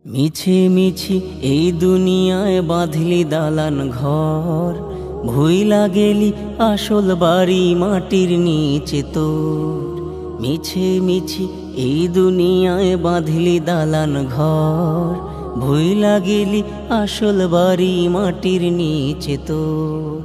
মিছে মিছি এই দুনিয়ায় বাঁধলি দালান ঘর, ভুইলা গেলি আসল বাড়ি মাটির নিচে তোর। মিছে মিছি এই দুনিয়ায় বাঁধলি দালান ঘর, ভুইলা গেলি আসল বাড়ি মাটির নিচে তোর।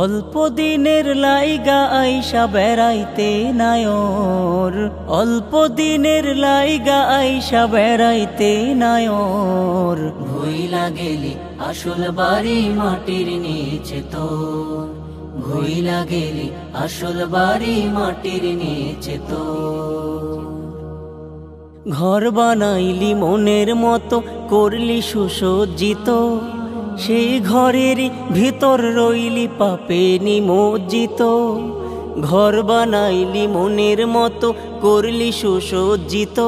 অল্প দিনের লাইগা আইসা বেড়াইতে নায়র, অল্প দিনের লাইগা আইসা বেড়াইতে নায়র। ভুইলা গেলি আসল বাড়ি মাটির নিচে তোর, ভুইলা গেলি আসল বাড়ি মাটির নিচে তোর। ঘর বানাইলি মনের মতো করলি সুসজ্জিত, সেই ঘরেরই ভিতর রইলি পাপে নিমজ্জিত। ঘর বানাইলি মনের মতো করলি সুসজ্জিত,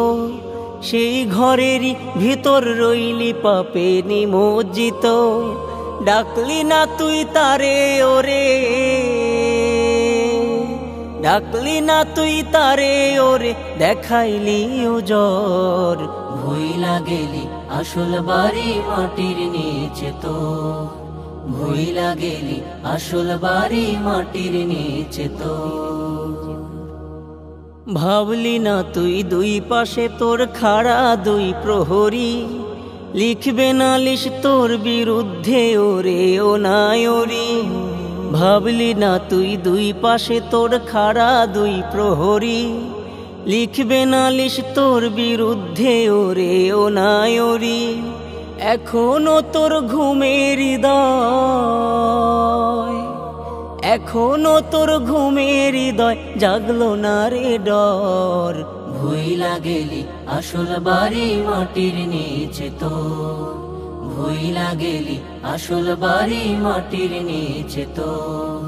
সেই ঘরেরই ভিতর রইলি পাপে নিমজ্জিত। ডাকলি না তুই তারে ওরে, ডাকলি না তুই তারে ওরে, দেখাইলি ওজর। ভুইলা গেলি আসল বাড়ি মাটির নিচে তোর, ভুইলা গেলি আসল বাড়ি মাটির নিচে তোর। ভাবলি না তুই দুই পাশে তোর খাড়া দুই প্রহরী, লিখবে নালিশ তোর বিরুদ্ধে ওরে ও নায়রি। ভাবলি না তুই দুই পাশে তোর খাড়া দুই প্রহরী, লিখবে নালিশ তোর বিরুদ্ধে ওরে ও নায়রি। এখনো তোর ঘুমের হৃদয়, এখনো তোর ঘুমের হৃদয় জাগলো না রে ডর। ভুইলা গেলি আসল বাড়ি মাটির নিচে তোর, ভুইলা গেলি আসল বাড়ি মাটির নিচে তোর।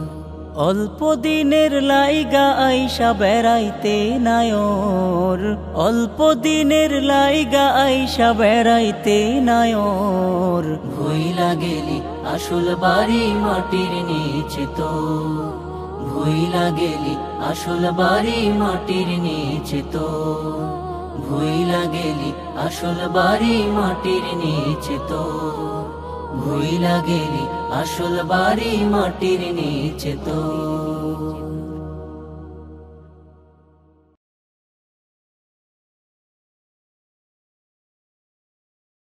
অল্প দিনের লাইগা আইসা বেড়াইতে নায়র, অল্প দিনের লাইগা আইসা বেড়াইতে নায়র। ভুইলা গেলি আসল বাড়ি মাটির নিচে তোর, ভুইলা গেলি আসল বাড়ি মাটির নিচে তোর। ভুইলা গেলি আসল বাড়ি মাটির নিচে তোর, ভুইলা গেলি আসল বাড়ি মাটির নিচে তোর।